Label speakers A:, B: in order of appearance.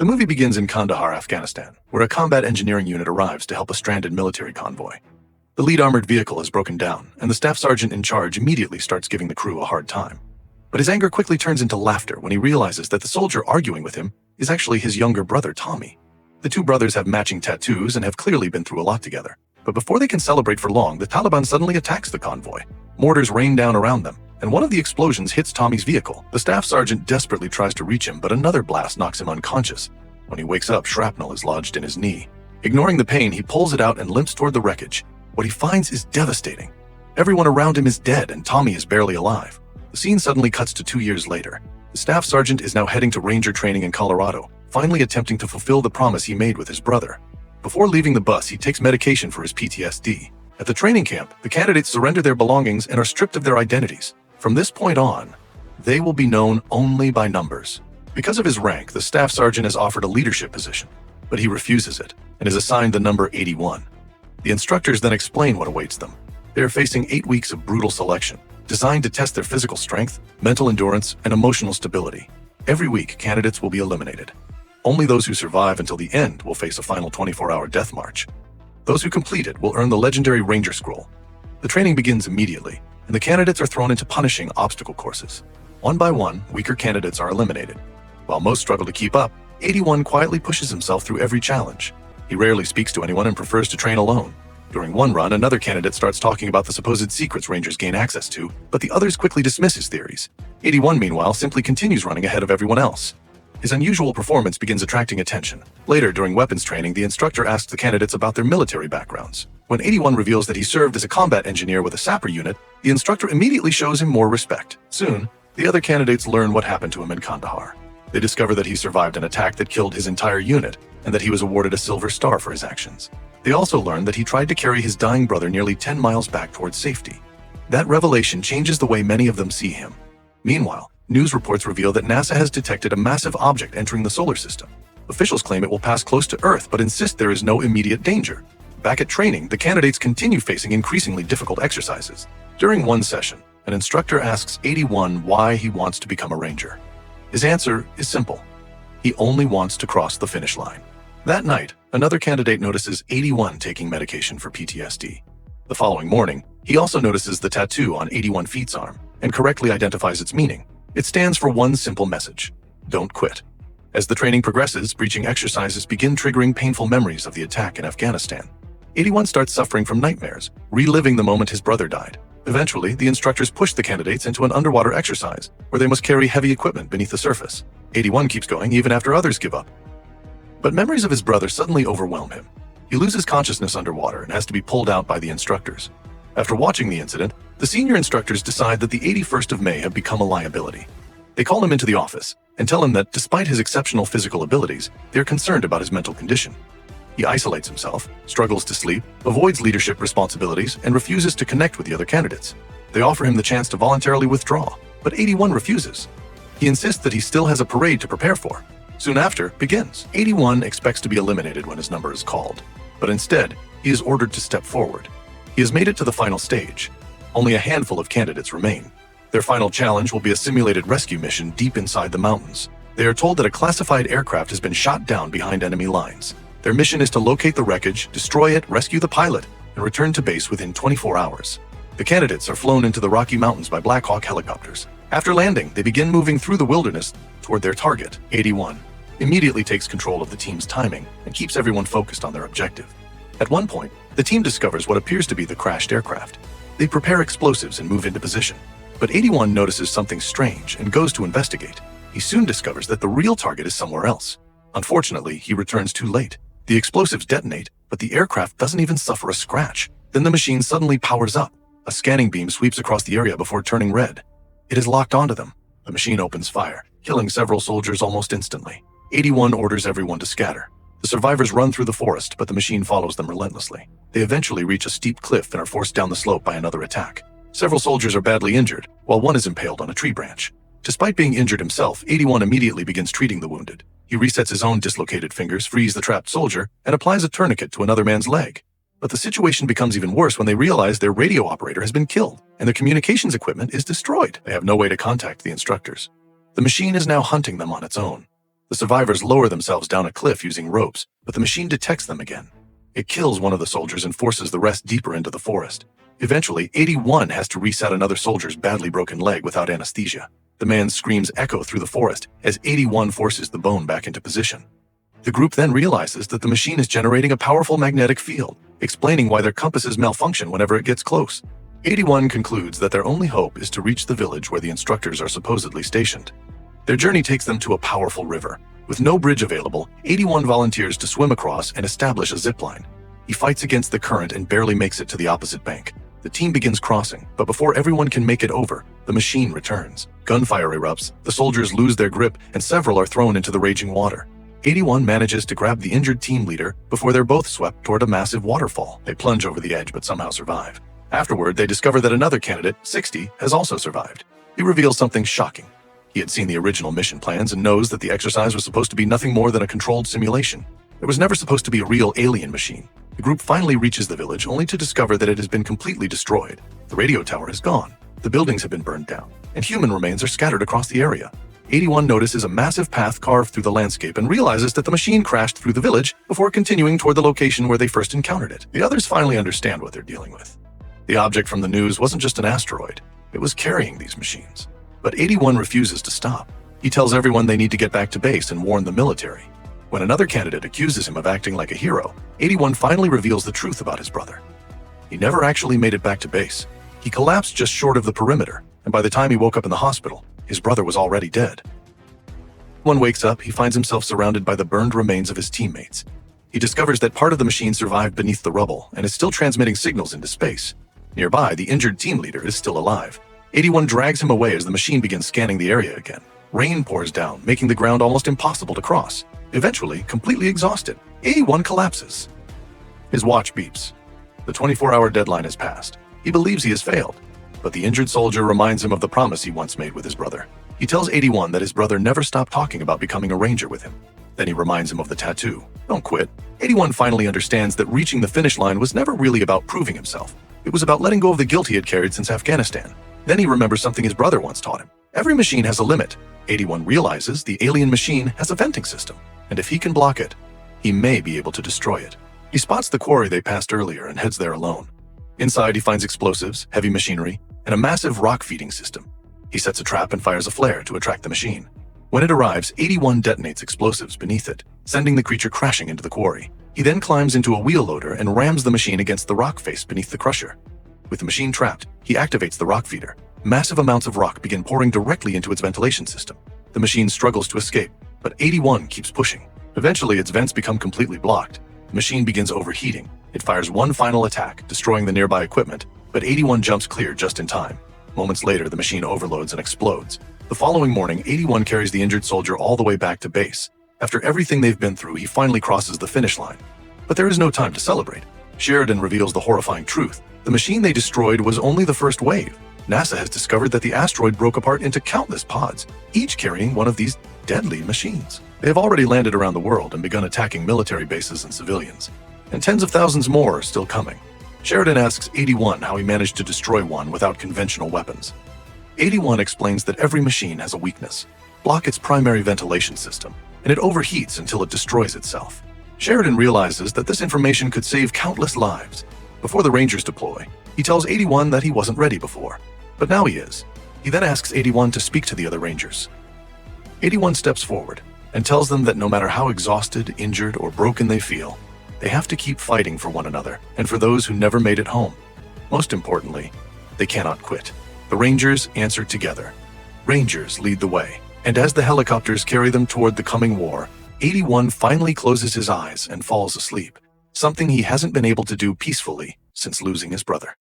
A: The movie begins in Kandahar, Afghanistan, where a combat engineering unit arrives to help a stranded military convoy. The lead armored vehicle is broken down, and the staff sergeant in charge immediately starts giving the crew a hard time. But his anger quickly turns into laughter when he realizes that the soldier arguing with him is actually his younger brother, Tommy. The two brothers have matching tattoos and have clearly been through a lot together. But before they can celebrate for long, the Taliban suddenly attacks the convoy. Mortars rain down around them, and one of the explosions hits Tommy's vehicle. The staff sergeant desperately tries to reach him, but another blast knocks him unconscious. When he wakes up, shrapnel is lodged in his knee. Ignoring the pain, he pulls it out and limps toward the wreckage. What he finds is devastating. Everyone around him is dead, and Tommy is barely alive. The scene suddenly cuts to 2 years later. The staff sergeant is now heading to ranger training in Colorado, finally attempting to fulfill the promise he made with his brother. Before leaving the bus, he takes medication for his PTSD. At the training camp, the candidates surrender their belongings and are stripped of their identities. From this point on, they will be known only by numbers. Because of his rank, the staff sergeant is offered a leadership position, but he refuses it and is assigned the number 81. The instructors then explain what awaits them. They are facing 8 weeks of brutal selection, designed to test their physical strength, mental endurance, and emotional stability. Every week, candidates will be eliminated. Only those who survive until the end will face a final 24-hour death march. Those who complete it will earn the legendary Ranger Scroll. The training begins immediately, and the candidates are thrown into punishing obstacle courses. One by one, weaker candidates are eliminated. While most struggle to keep up, 81 quietly pushes himself through every challenge. He rarely speaks to anyone and prefers to train alone. During one run, another candidate starts talking about the supposed secrets Rangers gain access to, but the others quickly dismiss his theories. 81, meanwhile, simply continues running ahead of everyone else. His unusual performance begins attracting attention. Later, during weapons training, the instructor asks the candidates about their military backgrounds. When 81 reveals that he served as a combat engineer with a sapper unit, the instructor immediately shows him more respect. Soon, the other candidates learn what happened to him in Kandahar. They discover that he survived an attack that killed his entire unit, and that he was awarded a Silver Star for his actions. They also learn that he tried to carry his dying brother nearly 10 miles back towards safety. That revelation changes the way many of them see him. Meanwhile, news reports reveal that NASA has detected a massive object entering the solar system. Officials claim it will pass close to Earth, but insist there is no immediate danger. Back at training, the candidates continue facing increasingly difficult exercises. During one session, an instructor asks 81 why he wants to become a ranger. His answer is simple. He only wants to cross the finish line. That night, another candidate notices 81 taking medication for PTSD. The following morning, he also notices the tattoo on 81 feet's arm and correctly identifies its meaning. It stands for one simple message: don't quit. As the training progresses, breaching exercises begin triggering painful memories of the attack in Afghanistan. 81 starts suffering from nightmares, reliving the moment his brother died. Eventually, the instructors push the candidates into an underwater exercise, where they must carry heavy equipment beneath the surface. 81 keeps going even after others give up. But memories of his brother suddenly overwhelm him. He loses consciousness underwater and has to be pulled out by the instructors. After watching the incident, the senior instructors decide that the 81st of May have become a liability. They call him into the office and tell him that despite his exceptional physical abilities, they're concerned about his mental condition. He isolates himself, struggles to sleep, avoids leadership responsibilities, and refuses to connect with the other candidates. They offer him the chance to voluntarily withdraw, but 81 refuses. He insists that he still has a parade to prepare for. Soon after begins. 81 expects to be eliminated when his number is called, but instead, he is ordered to step forward. He has made it to the final stage. Only a handful of candidates remain. Their final challenge will be a simulated rescue mission deep inside the mountains. They are told that a classified aircraft has been shot down behind enemy lines. Their mission is to locate the wreckage, destroy it, rescue the pilot, and return to base within 24 hours. The candidates are flown into the Rocky Mountains by Black Hawk helicopters. After landing, they begin moving through the wilderness toward their target. 81 immediately takes control of the team's timing and keeps everyone focused on their objective. At one point, the team discovers what appears to be the crashed aircraft. They prepare explosives and move into position. But 81 notices something strange and goes to investigate. He soon discovers that the real target is somewhere else. Unfortunately, he returns too late. The explosives detonate, but the aircraft doesn't even suffer a scratch. Then the machine suddenly powers up. A scanning beam sweeps across the area before turning red. It is locked onto them. The machine opens fire, killing several soldiers almost instantly. 81 orders everyone to scatter. The survivors run through the forest, but the machine follows them relentlessly. They eventually reach a steep cliff and are forced down the slope by another attack. Several soldiers are badly injured, while one is impaled on a tree branch. Despite being injured himself, 81 immediately begins treating the wounded. He resets his own dislocated fingers, frees the trapped soldier, and applies a tourniquet to another man's leg. But the situation becomes even worse when they realize their radio operator has been killed, and their communications equipment is destroyed. They have no way to contact the instructors. The machine is now hunting them on its own. The survivors lower themselves down a cliff using ropes, but the machine detects them again. It kills one of the soldiers and forces the rest deeper into the forest. Eventually, 81 has to reset another soldier's badly broken leg without anesthesia. The man's screams echo through the forest as 81 forces the bone back into position. The group then realizes that the machine is generating a powerful magnetic field, explaining why their compasses malfunction whenever it gets close. 81 concludes that their only hope is to reach the village where the instructors are supposedly stationed. Their journey takes them to a powerful river. With no bridge available, 81 volunteers to swim across and establish a zipline. He fights against the current and barely makes it to the opposite bank. The team begins crossing, but before everyone can make it over, the machine returns. Gunfire erupts, the soldiers lose their grip, and several are thrown into the raging water. 81 manages to grab the injured team leader before they're both swept toward a massive waterfall. They plunge over the edge but somehow survive. Afterward, they discover that another candidate, 60, has also survived. He reveals something shocking. He had seen the original mission plans and knows that the exercise was supposed to be nothing more than a controlled simulation. It was never supposed to be a real alien machine. The group finally reaches the village only to discover that it has been completely destroyed. The radio tower is gone, the buildings have been burned down, and human remains are scattered across the area. 81 notices a massive path carved through the landscape and realizes that the machine crashed through the village before continuing toward the location where they first encountered it. The others finally understand what they're dealing with. The object from the news wasn't just an asteroid, it was carrying these machines. But 81 refuses to stop. He tells everyone they need to get back to base and warn the military. When another candidate accuses him of acting like a hero, 81 finally reveals the truth about his brother. He never actually made it back to base. He collapsed just short of the perimeter, and by the time he woke up in the hospital, his brother was already dead. When he wakes up, he finds himself surrounded by the burned remains of his teammates. He discovers that part of the machine survived beneath the rubble and is still transmitting signals into space. Nearby, the injured team leader is still alive. 81 drags him away as the machine begins scanning the area again. Rain pours down, making the ground almost impossible to cross. Eventually, completely exhausted, 81 collapses. His watch beeps. The 24-hour deadline has passed. He believes he has failed, but the injured soldier reminds him of the promise he once made with his brother. He tells 81 that his brother never stopped talking about becoming a ranger with him. Then he reminds him of the tattoo. Don't quit. 81 finally understands that reaching the finish line was never really about proving himself. It was about letting go of the guilt he had carried since Afghanistan. Then he remembers something his brother once taught him. Every machine has a limit. 81 realizes the alien machine has a venting system, and if he can block it, he may be able to destroy it. He spots the quarry they passed earlier and heads there alone. Inside, he finds explosives, heavy machinery, and a massive rock feeding system. He sets a trap and fires a flare to attract the machine. When it arrives, 81 detonates explosives beneath it, sending the creature crashing into the quarry. He then climbs into a wheel loader and rams the machine against the rock face beneath the crusher. With the machine trapped, he activates the rock feeder. Massive amounts of rock begin pouring directly into its ventilation system. The machine struggles to escape, but 81 keeps pushing. Eventually, its vents become completely blocked. The machine begins overheating. It fires one final attack, destroying the nearby equipment, but 81 jumps clear just in time. Moments later, the machine overloads and explodes. The following morning, 81 carries the injured soldier all the way back to base. After everything they've been through, he finally crosses the finish line. But there is no time to celebrate. Sheridan reveals the horrifying truth. The machine they destroyed was only the first wave. NASA has discovered that the asteroid broke apart into countless pods, each carrying one of these deadly machines. They have already landed around the world and begun attacking military bases and civilians. And tens of thousands more are still coming. Sheridan asks 81 how he managed to destroy one without conventional weapons. 81 explains that every machine has a weakness. Block its primary ventilation system, and it overheats until it destroys itself. Sheridan realizes that this information could save countless lives. Before the Rangers deploy, he tells 81 that he wasn't ready before, but now he is. He then asks 81 to speak to the other Rangers. 81 steps forward and tells them that no matter how exhausted, injured, or broken they feel, they have to keep fighting for one another and for those who never made it home. Most importantly, they cannot quit. The Rangers answer together. Rangers lead the way, and as the helicopters carry them toward the coming war, 81 finally closes his eyes and falls asleep, something he hasn't been able to do peacefully since losing his brother.